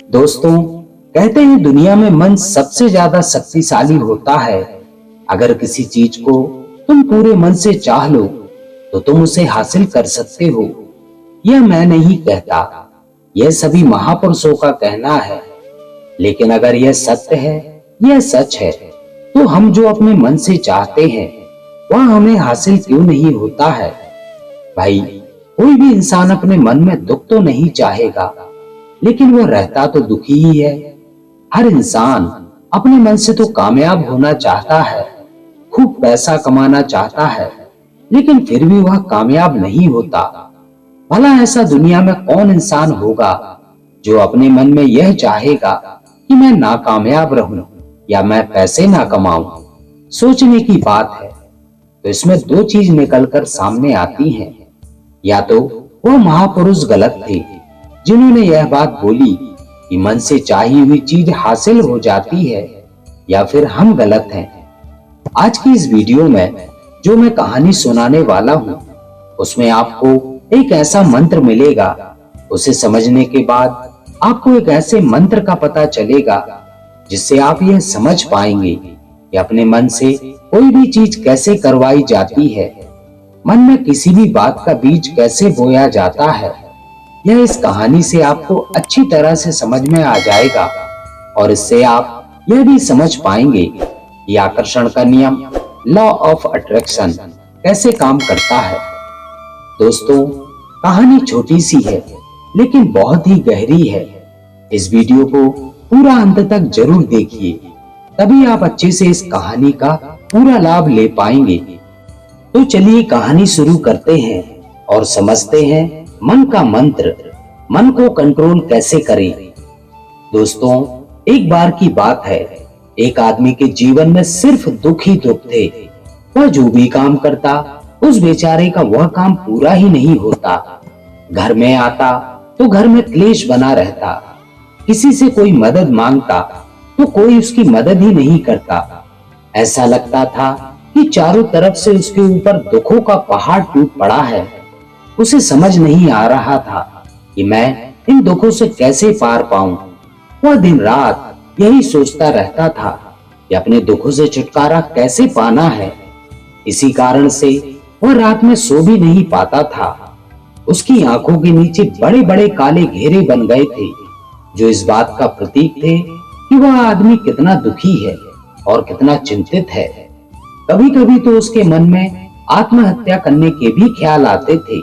दोस्तों, कहते हैं दुनिया में मन सबसे ज्यादा शक्तिशाली होता है। अगर किसी चीज को तुम पूरे मन से चाह लो तो तुम उसे हासिल कर सकते हो। यह मैं नहीं कहता, यह सभी महापुरुषों का कहना है। लेकिन अगर यह सत्य है, यह सच है, तो हम जो अपने मन से चाहते हैं वह हमें हासिल क्यों नहीं होता है? भाई, कोई भी इंसान अपने मन में दुख तो नहीं चाहेगा, लेकिन वो रहता तो दुखी ही है। हर इंसान अपने मन से तो कामयाब होना चाहता है, खूब पैसा कमाना चाहता है, लेकिन फिर भी वह कामयाब नहीं होता। भला ऐसा दुनिया में कौन इंसान होगा जो अपने मन में यह चाहेगा कि मैं नाकामयाब रहूं या मैं पैसे ना कमाऊं? सोचने की बात है। तो इसमें दो चीज निकलकर सामने आती हैं। या तो वह महापुरुष गलत थे जिन्होंने यह बात बोली कि मन से चाही हुई चीज हासिल हो जाती है, या फिर हम गलत हैं। आज की इस वीडियो में जो मैं कहानी सुनाने वाला हूँ उसमें आपको एक ऐसा मंत्र मिलेगा। उसे समझने के बाद आपको एक ऐसे मंत्र का पता चलेगा जिससे आप यह समझ पाएंगे कि अपने मन से कोई भी चीज कैसे करवाई जाती है, मन में किसी भी बात का बीज कैसे बोया जाता है। यह इस कहानी से आपको अच्छी तरह से समझ में आ जाएगा और इससे आप यह भी समझ पाएंगे कि आकर्षण का नियम, लॉ ऑफ अट्रैक्शन, कैसे काम करता है। दोस्तों, कहानी छोटी सी है लेकिन बहुत ही गहरी है। इस वीडियो को पूरा अंत तक जरूर देखिए, तभी आप अच्छे से इस कहानी का पूरा लाभ ले पाएंगे। तो चलिए कहानी शुरू करते हैं और समझते हैं मन का मंत्र, मन को कंट्रोल कैसे करें। दोस्तों, एक बार की बात है, एक आदमी के जीवन में सिर्फ दुख ही दुख थे। वह जो भी काम करता उस बेचारे का वह काम पूरा ही नहीं होता। घर में आता तो घर में क्लेश बना रहता, किसी से कोई मदद मांगता तो कोई उसकी मदद ही नहीं करता। ऐसा लगता था कि चारों तरफ से उसके ऊपर दुखों का पहाड़ टूट पड़ा है। उसे समझ नहीं आ रहा था कि मैं इन दुखों से कैसे पार पाऊं। वह दिन रात यही सोचता रहता था कि अपने दुखों से छुटकारा कैसे पाना है। इसी कारण से वह रात में सो भी नहीं पाता था। उसकी आंखों के नीचे बड़े बड़े काले घेरे बन गए थे, जो इस बात का प्रतीक थे कि वह आदमी कितना दुखी है और कितना चिंतित है। कभी कभी तो उसके मन में आत्महत्या करने के भी ख्याल आते थे,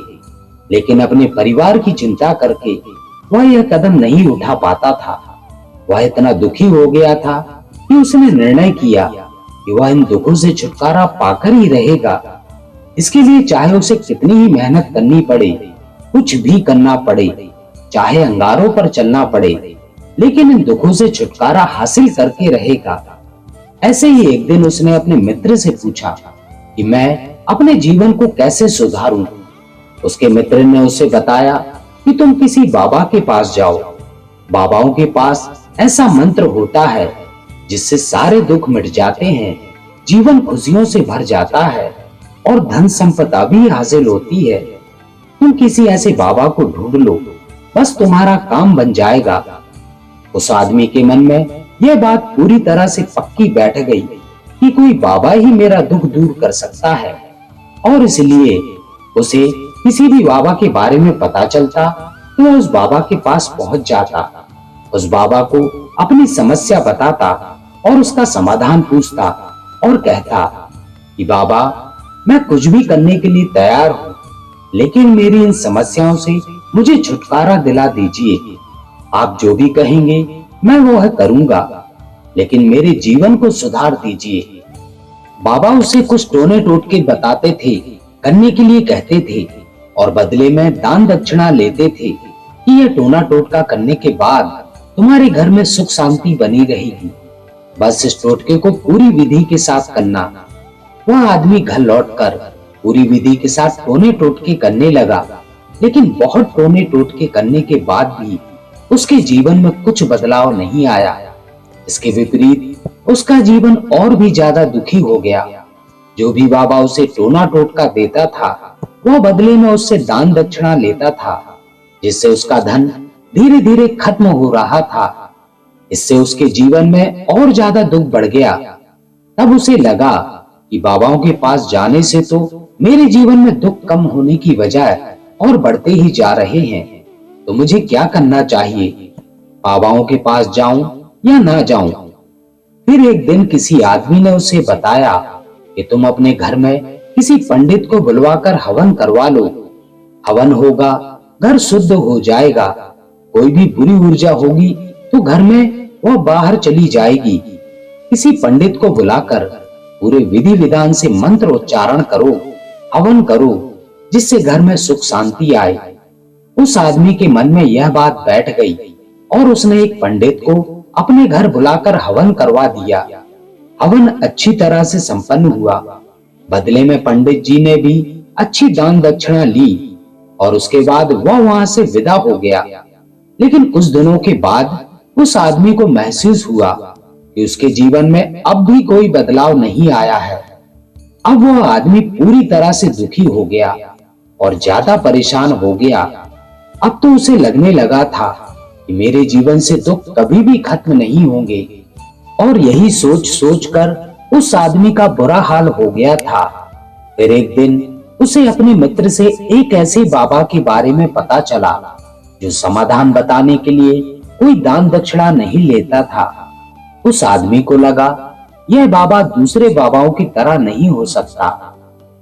लेकिन अपने परिवार की चिंता करके वह यह कदम नहीं उठा पाता था। वह इतना दुखी हो गया था कि उसने निर्णय किया कि वह इन दुखों से छुटकारा पाकर ही रहेगा। इसके लिए चाहे उसे कितनी ही मेहनत करनी पड़े, कुछ भी करना पड़े, चाहे अंगारों पर चलना पड़े, लेकिन इन दुखों से छुटकारा हासिल करके रहेगा। ऐसे ही एक दिन उसने अपने मित्र से पूछा कि मैं अपने जीवन को कैसे सुधारूं। उसके मित्र ने उसे बताया कि तुम किसी बाबा के पास जाओ। बाबाओं के पास ऐसा मंत्र होता है जिससे सारे दुख मिट जाते हैं, जीवन खुशियों से भर जाता है और धन संपदा भी हासिल होती है। तुम किसी ऐसे बाबा को ढूंढ लो, बस तुम्हारा काम बन जाएगा। उस आदमी के मन में यह बात पूरी तरह से पक्की बैठ गई कि कोई बाबा ही मेरा दुख दूर कर सकता है, और इसलिए उसे किसी भी बाबा के बारे में पता चलता तो वह उस बाबा के पास पहुंच जाता, उस बाबा को अपनी समस्या बताता और उसका समाधान पूछता और कहता कि बाबा, मैं कुछ भी करने के लिए तैयार हूँ, लेकिन मेरी इन समस्याओं से मुझे छुटकारा दिला दीजिए। आप जो भी कहेंगे मैं वह करूंगा, लेकिन मेरे जीवन को सुधार दीजिए। बाबा उसे कुछ टोने टोटके बताते थे, करने के लिए कहते थे और बदले में दान दक्षिणा लेते थे कि यह टोना टोटका करने के बाद तुम्हारे घर में सुख शांति बनी रहेगी। बस इस टोटके को पूरी विधि के साथ करना। वह आदमी घर लौटकर पूरी विधि के साथ टोने टोटके करने लगा, लेकिन बहुत टोने टोटके करने के बाद भी उसके जीवन में कुछ बदलाव नहीं आया। इसके विपरीत उसका जीवन और भी ज्यादा दुखी हो गया। जो भी बाबा उसे टोना टोटका देता था, वह बदले में उससे दान दक्षिणा लेता था, जिससे उसका धन धीरे धीरे खत्म हो रहा था। इससे उसके जीवन में और ज्यादा दुख बढ़ गया। तब उसे लगा कि बाबाओं के पास जाने से तो मेरे जीवन में दुख कम होने की बजाय और बढ़ते ही जा रहे हैं। तो मुझे क्या करना चाहिए? बाबाओं के पास जाऊं या ना जाऊं? फिर एक दिन किसी आदमी ने उसे बताया कि तुम अपने घर में किसी पंडित को बुलवाकर हवन करवा लो। हवन होगा, घर शुद्ध हो जाएगा। कोई भी बुरी ऊर्जा होगी तो घर में वह बाहर चली जाएगी। किसी पंडित को बुलाकर पूरे विधि विधान से मंत्र उच्चारण करो, हवन करो, जिससे घर में सुख शांति आए। उस आदमी के मन में यह बात बैठ गई और उसने एक पंडित को अपने घर बुलाकर हवन करवा दिया। हवन अच्छी तरह से संपन्न हुआ। बदले में पंडित जी ने भी अच्छी दान दक्षिणा ली और उसके बाद वह वहां से विदा हो गया। लेकिन कुछ दिनों के बाद उस आदमी को महसूस हुआ कि उसके जीवन में अब भी कोई बदलाव नहीं आया है। अब वह आदमी पूरी तरह से दुखी हो गया और ज्यादा परेशान हो गया। अब तो उसे लगने लगा था कि मेरे जीवन से दुख कभी भी खत्म नहीं होंगे। और यही सोच सोच कर उस आदमी का बुरा हाल हो गया था। फिर एक दिन उसे अपने मित्र से एक ऐसे बाबा के बारे में पता चला जो समाधान बताने के लिए कोई दान दक्षिणा नहीं लेता था। उस आदमी को लगा यह बाबा दूसरे बाबाओं की तरह नहीं हो सकता,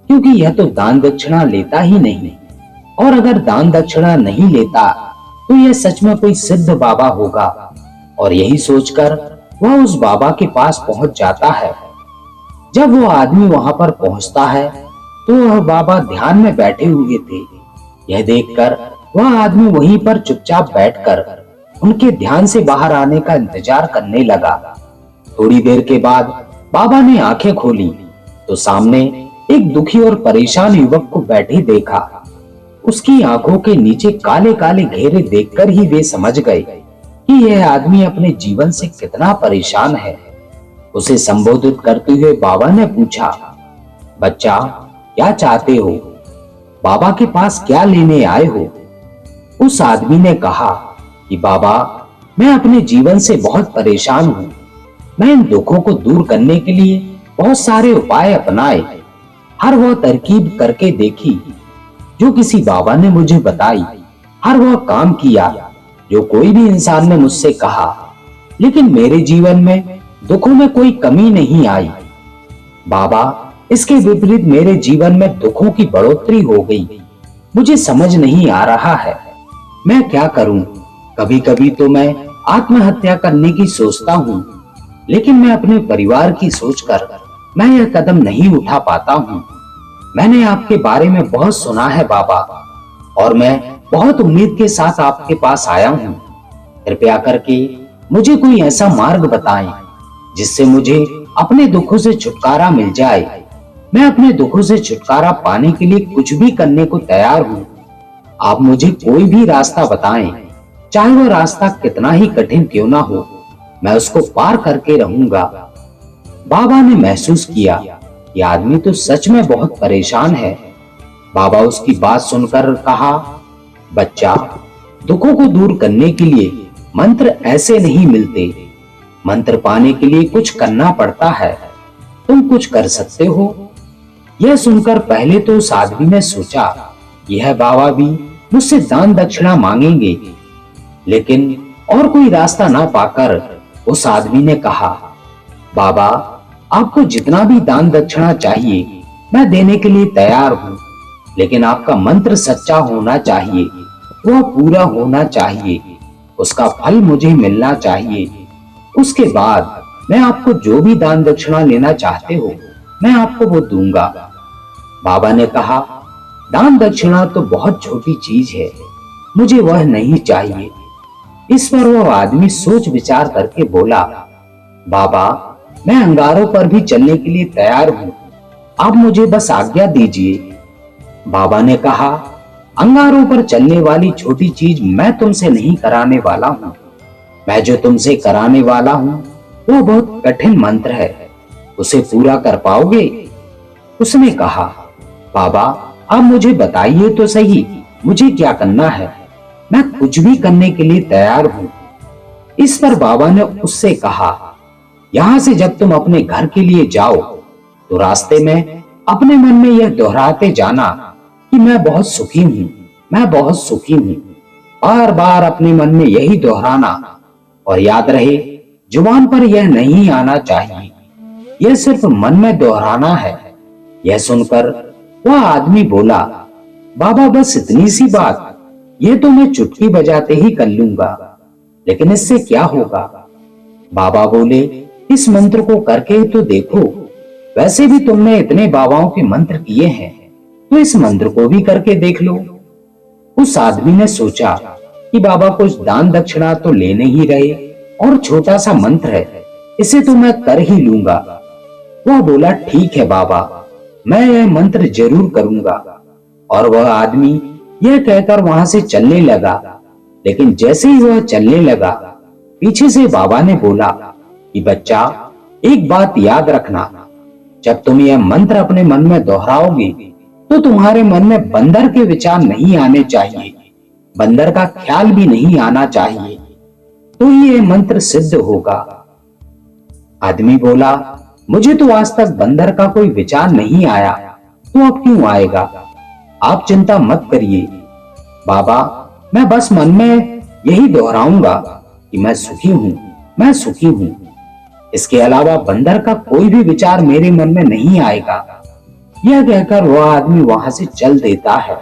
क्योंकि यह तो दान दक्षिणा लेता ही नहीं, और अगर दान दक्षिणा नहीं लेता तो यह सच में कोई सिद्ध बाबा होगा। और यही सोचकर वह उस बाबा के पास पहुंच जाता है। जब वह आदमी वहां पर पहुंचता है तो वह बाबा ध्यान में बैठे हुए थे। यह देखकर वह आदमी वहीं पर चुपचाप बैठकर उनके ध्यान से बाहर आने का इंतजार करने लगा। थोड़ी देर के बाद बाबा ने आंखें खोली तो सामने एक दुखी और परेशान युवक को बैठे देखा। उसकी आंखों के नीचे काले काले घेरे देखकर ही वे समझ गए कि यह आदमी अपने जीवन से कितना परेशान है। उसे संबोधित करते हुए बाबा ने पूछा, बच्चा, क्या चाहते हो? बाबा के पास क्या लेने आए हो? उस आदमी ने कहा कि बाबा, मैं अपने जीवन से बहुत परेशान हूँ। मैं इन दुखों को दूर करने के लिए बहुत सारे उपाय अपनाए, हर वह तरकीब करके देखी जो किसी बाबा ने मुझे बताई, हर वह काम किया जो कोई भी इंसान ने मुझसे कहा, लेकिन मेरे जीवन में दुखों में कोई कमी नहीं आई। बाबा, इसके विपरीत मेरे जीवन में दुखों की बढ़ोतरी हो गई। मुझे समझ नहीं आ रहा है, मैं क्या करूं? कभी कभी तो मैं आत्महत्या करने की सोचता हूं, लेकिन मैं अपने परिवार की सोचकर मैं यह कदम नहीं उठा पाता हूं। मैंने आपके बारे में बहुत सुना है बाबा, और मैं बहुत उम्मीद के साथ आपके पास आया हूं। कृपया करके मुझे कोई ऐसा मार्ग बताएं जिससे मुझे अपने दुखों से छुटकारा मिल जाए। मैं अपने दुखों से छुटकारा पाने के लिए कुछ भी करने को तैयार हूं। आप मुझे कोई भी रास्ता बताएं, चाहे वह रास्ता कितना ही कठिन क्यों ना हो, मैं उसको पार करके रहूंगा। बाबा ने महसूस किया कि आदमी तो सच में बहुत परेशान है। बाबा उसकी बात सुनकर कहा, बच्चा, दुखों को दूर करने के लिए मंत्र ऐसे नहीं मिलते। मंत्र पाने के लिए कुछ करना पड़ता है। तुम कुछ कर सकते हो। यह सुनकर पहले तो उस आदमी ने सोचा यह बाबा भी मुझसे दान दक्षिणा मांगेंगे, लेकिन और कोई रास्ता ना पाकर उस आदमी ने कहा, बाबा, आपको जितना भी दान दक्षिणा चाहिए मैं देने के लिए तैयार हूँ, लेकिन आपका मंत्र सच्चा होना चाहिए, वह पूरा होना चाहिए, उसका फल मुझे मिलना चाहिए। उसके बाद मैं आपको जो भी दान दक्षिणा लेना चाहते हो मैं आपको वो दूंगा। बाबा ने कहा, दान दक्षिणा तो बहुत छोटी चीज है, मुझे वह नहीं चाहिए। इस पर वह आदमी सोच विचार करके बोला, बाबा, मैं अंगारों पर भी चलने के लिए तैयार हूँ, आप मुझे बस आज्ञा दीजिए। बाबा ने कहा, अंगारों पर चलने वाली छोटी चीज मैं तुमसे नहीं कराने वाला हूँ। मैं जो तुमसे कराने वाला हूँ वो बहुत कठिन मंत्र है, उसे पूरा कर पाओगे? उसने कहा, बाबा आप मुझे बताइए तो सही, मुझे क्या करना है? मैं कुछ भी करने के लिए तैयार हूँ। इस पर बाबा ने उससे कहा, यहाँ से जब तुम अपने घर के लिए जाओ तो रास्ते में अपने मन में यह दोहराते जाना कि मैं बहुत सुखी हूँ, मैं बहुत सुखी हूँ। बार बार अपने मन में यही दोहराना, और याद रहे जुबान पर यह नहीं आना चाहिए, यह सिर्फ मन में दोहराना है। यह सुनकर वह आदमी बोला, बाबा बस इतनी सी बात, यह तो मैं चुटकी बजाते ही कर लूंगा, लेकिन इससे क्या होगा? बाबा बोले, इस मंत्र को करके तो देखो, वैसे भी तुमने इतने बाबाओं के मंत्र किए हैं, तो इस मंत्र को भी करके देख लो। उस आदमी ने सोचा कि बाबा कुछ दान दक्षिणा तो ले नहीं रहे और छोटा सा मंत्र है, इसे तो मैं कर ही लूंगा। वह बोला, ठीक है बाबा, मैं यह मंत्र जरूर करूंगा। और वह आदमी यह कहकर वहां से चलने लगा। लेकिन जैसे ही वह चलने लगा, पीछे से बाबा ने बोला कि बच्चा, एक बात याद रखना, जब तुम यह मंत्र अपने मन में दोहराओगे तो तुम्हारे मन में बंदर के विचार नहीं आने चाहिए, बंदर का ख्याल भी नहीं आना चाहिए, तो ये मंत्र सिद्ध होगा। आदमी बोला, मुझे तो आज तक बंदर का कोई विचार नहीं आया, तो अब क्यों आएगा? आप चिंता मत करिए बाबा, मैं बस मन में यही दोहराऊंगा कि मैं सुखी हूं, मैं सुखी हूं। इसके अलावा बंदर का कोई भी विचार मेरे मन में नहीं आएगा। यह कहकर वह आदमी वहां से चल देता है।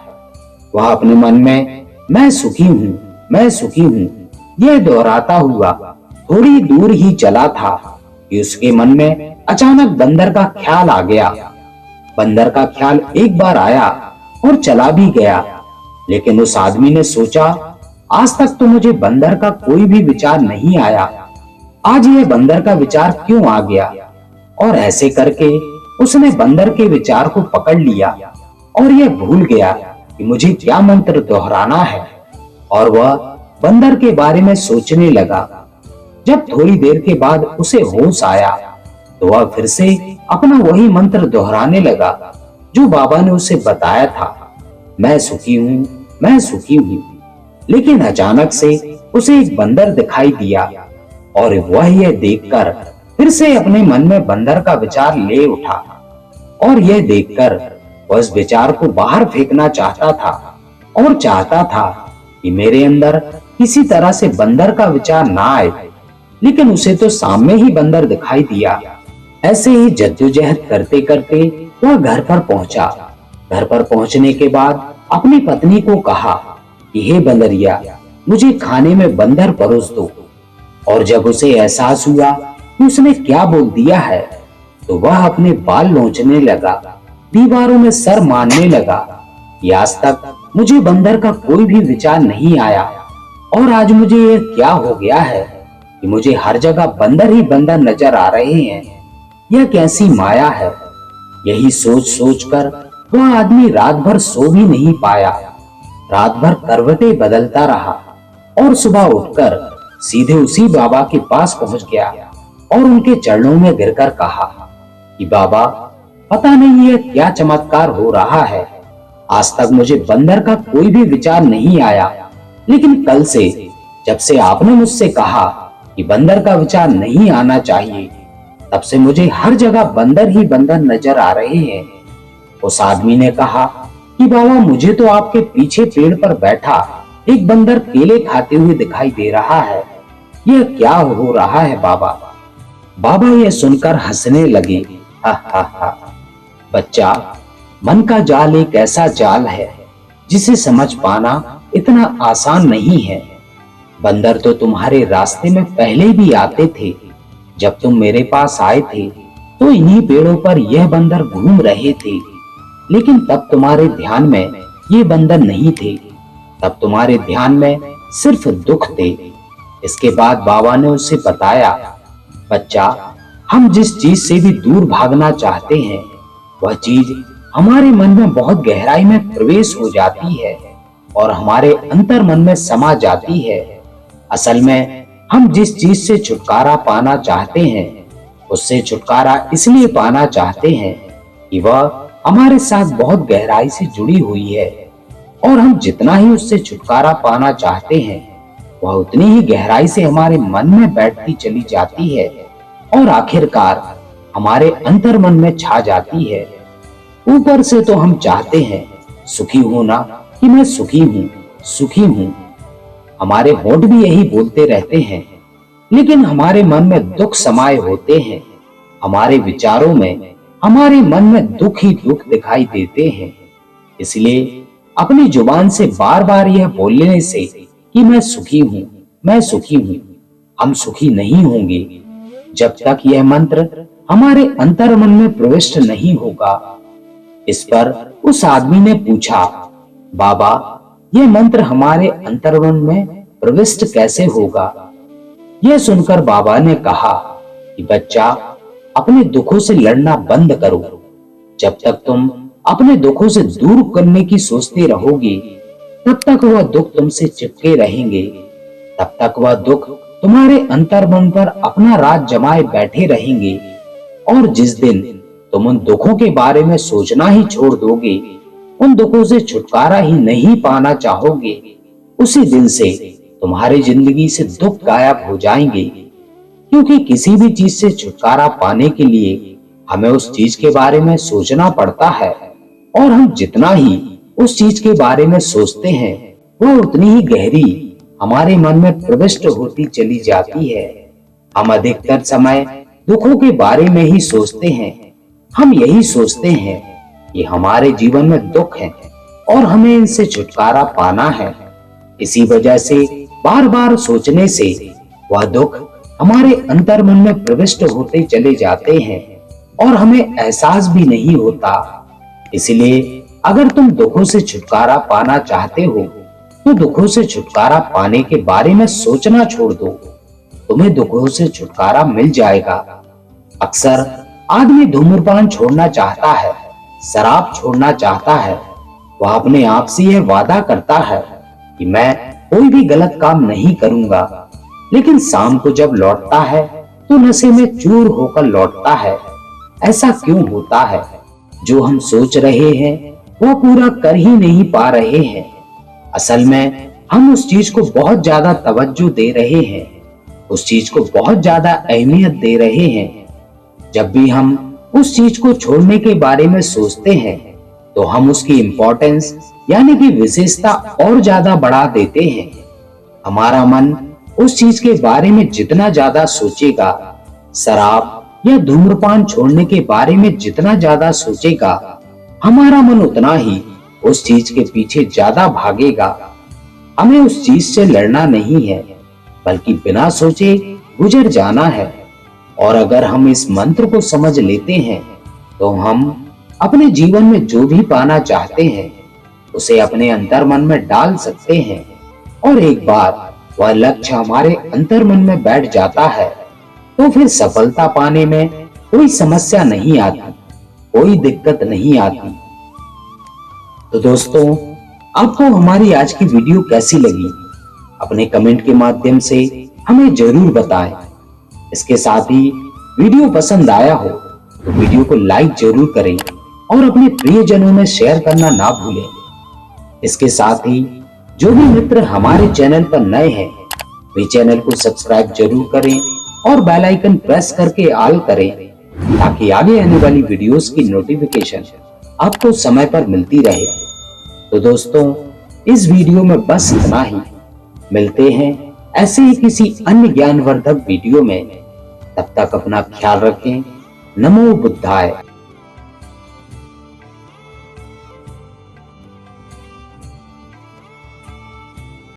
वह अपने मन में मैं सुखी हूं, मैं सुखी हूं, यह दोहराता हुआ थोड़ी दूर ही चला था कि उसके मन में अचानक बंदर का ख्याल आ गया। बंदर का ख्याल एक बार आया और चला भी गया, लेकिन उस आदमी ने सोचा, आज तक तो मुझे बंदर का कोई भी विचार नहीं आया, आज यह बंदर का विचार क्यों आ गया? और ऐसे करके उसने बंदर के विचार को पकड़ लिया और यह भूल गया कि मुझे क्या मंत्र दोहराना है, और वह बंदर के बारे में सोचने लगा। जब थोड़ी देर के बाद उसे होश आया तो वह फिर से अपना वही मंत्र दोहराने लगा जो बाबा ने उसे बताया था, मैं सुखी हूं, मैं सुखी हूं। लेकिन अचानक से उसे एक बंदर दिखाई दिया और वह यह देखकर फिर से अपने मन में बंदर का विचार ले उठा, और यह देखकर वह उस विचार को बाहर फेंकना चाहता था और चाहता था कि मेरे अंदर किसी तरह से बंदर का विचार ना आए, लेकिन उसे तो सामने ही बंदर दिखाई दिया। ऐसे ही जद्दोजहद करते करते वह घर पर पहुंचा। घर पर पहुंचने के बाद अपनी पत्नी को कहा कि हे बंदरिया, मुझे खाने में बंदर परोस दो। और जब उसे एहसास हुआ कि उसने क्या बोल दिया है, तो वह अपने बाल नोचने लगा, दीवारों में सर मारने लगा कि आज तक मुझे बंदर का कोई भी विचार नहीं आया, और आज मुझे यह क्या हो गया है कि मुझे हर जगह बंदर ही बंदर नजर आ रहे हैं, यह कैसी माया है। यही सोच सोच कर वह आदमी रात भर सो भी नहीं पाया। रात भर करवटें बदलता रहा और सुबह उठकर सीधे उसी बाबा के पास पहुंच गया और उनके चरणों में गिरकर कहा कि बाबा, पता नहीं यह क्या चमत्कार हो रहा है, आज तक मुझे बंदर का कोई भी विचार नहीं आया, लेकिन कल से जब से आपने मुझसे कहा कि बंदर का विचार नहीं आना चाहिए, तब से मुझे हर जगह बंदर ही बंदर नजर आ रहे हैं। उस आदमी ने कहा कि बाबा, मुझे तो आपके पीछे पेड़ पर बैठा एक बंदर केले खाते हुए दिखाई दे रहा है, यह क्या हो रहा है बाबा? बाबा यह सुनकर हंसने लगे, हा हा हा। बच्चा, मन का जाल एक ऐसा जाल है जिसे समझ पाना इतना आसान नहीं है। बंदर तो तुम्हारे रास्ते में पहले भी आते थे। जब तुम मेरे पास आए थे तो इन्हीं पेड़ों पर यह बंदर घूम रहे थे, लेकिन तब तुम्हारे ध्यान में ये बंदर नहीं थे, तब तुम्हारे ध्यान में सिर्फ दुख थे। इसके बाद बाबा ने उसे बताया, बच्चा, हम जिस चीज से भी दूर भागना चाहते हैं, वह चीज हमारे मन में बहुत गहराई में प्रवेश हो जाती है और हमारे अंतर मन में समा जाती है। असल में हम जिस चीज से छुटकारा पाना चाहते हैं, उससे छुटकारा इसलिए पाना चाहते हैं कि वह हमारे साथ बहुत गहराई से जुड़ी हुई है और हम जितना ही उससे छुटकारा पाना चाहते हैं, वह उतनी ही गहराई से हमारे मन में बैठती चली जाती है और आखिरकार हमारे अंतर्मन में छा जाती है। ऊपर से तो हम चाहते हैं सुखी होना कि मैं सुखी हूँ, सुखी हूँ। हमारे होंठ भी यही बोलते रहते हैं, लेकिन हमारे मन में दुख समाये होते हैं। हमारे विचारों में, हमारे मन में दुख ही दुख दिखाई देते हैं। इसलिए अपनी जुबान से बार बार यह बोलने से कि मैं सुखी हूँ, मैं सुखी हूँ, हम सुखी नहीं होंगे जब तक यह मंत्र हमारे अंतर्मन में प्रविष्ट नहीं होगा। इस पर उस आदमी ने पूछा, बाबा, यह मंत्र हमारे अंतर्मन में प्रविष्ट कैसे होगा? यह सुनकर बाबा ने कहा कि बच्चा, अपने दुखों से लड़ना बंद करो। जब तक तुम अपने दुखों से दूर करने की सोचते रहोगे, तब तक वह दुख तुमसे चिपके रहेंगे। तब तक वह दुख तुम्हारे अंतर्मन पर अपना राज जमाए बैठे रहेंगे। और जिस दिन तुम उन दुखों के बारे में सोचना ही छोड़ दोगे, उन दुखों से छुटकारा ही नहीं पाना चाहोगे, उसी दिन से तुम्हारी जिंदगी से दुख गायब हो जाएंगे। क्योंकि किसी भी चीज से छुटकारा पाने के लिए हमें उस चीज के बारे में सोचना पड़ता है, और हम जितना ही उस चीज के बारे में सोचते हैं, वह उतनी ही गहरी हमारे मन में प्रविष्ट होती चली जाती है। हम अधिकतर समय दुखों के बारे में ही सोचते हैं। हम यही सोचते हैं कि हमारे जीवन में दुख है और हमें इनसे छुटकारा पाना है। इसी वजह से बार बार सोचने से वह दुख हमारे अंतर्मन में प्रविष्ट होते चले जाते हैं और हमें एहसास भी नहीं होता। इसलिए अगर तुम दुखों से छुटकारा पाना चाहते हो, तो दुखों से छुटकारा पाने के बारे में सोचना छोड़ दो। तुम्हें दुखों से छुटकारा मिल जाएगा। अक्सर आदमी धूम्रपान छोड़ना चाहता है, शराब छोड़ना चाहता है। वह अपने आप से यह वादा करता है कि मैं कोई भी गलत काम नहीं करूंगा, लेकिन शाम को जब लौटता है तो नशे में चूर होकर लौटता है। ऐसा क्यों होता है? जो हम सोच रहे हैं वह पूरा कर ही नहीं पा रहे हैं। असल में हम उस चीज को बहुत ज्यादा तवज्जो दे रहे हैं, उस चीज को बहुत ज्यादा अहमियत दे रहे हैं। जब भी हम उस चीज को छोड़ने के बारे में सोचते हैं, तो हम उसकी इम्पोर्टेंस यानी कि विशेषता और ज्यादा बढ़ा देते हैं। हमारा मन उस चीज के बारे में जितना ज्यादा सोचेगा, शराब या धूम्रपान छोड़ने के बारे में जितना ज्यादा सोचेगा, हमारा मन उतना ही उस चीज के पीछे ज्यादा भागेगा। हमें उस चीज से लड़ना नहीं है, बल्कि बिना सोचे गुजर जाना है। और अगर हम इस मंत्र को समझ लेते हैं, तो हम अपने जीवन में जो भी पाना चाहते हैं, उसे अपने अंतर्मन में डाल सकते हैं। और एक बार वह लक्ष्य हमारे अंतर्मन में बैठ जाता है, तो फिर सफलता पाने में कोई समस्या नहीं आती, कोई दिक्कत नहीं आती। तो दोस्तों, आपको हमारी आज की वीडियो कैसी लगी? अपने कमेंट के माध्यम से हमें जरूर बताएं। इसके साथ ही वीडियो पसंद आया हो तो वीडियो को लाइक जरूर करें और अपने प्रियजनों में शेयर करना ना भूलें। इसके साथ ही जो भी मित्र हमारे चैनल पर नए हैं, वे चैनल को सब्सक्राइब जरूर करें और बेल आइकन प्रेस करके ऑल करें, ताकि आगे आने वाली वीडियोस की नोटिफिकेशन आपको समय पर मिलती रहे। तो दोस्तों, इस वीडियो में बस इतना ही। मिलते हैं ऐसे ही किसी अन्य ज्ञानवर्धक वीडियो में। तब तक अपना ख्याल रखें। नमो बुद्धाय।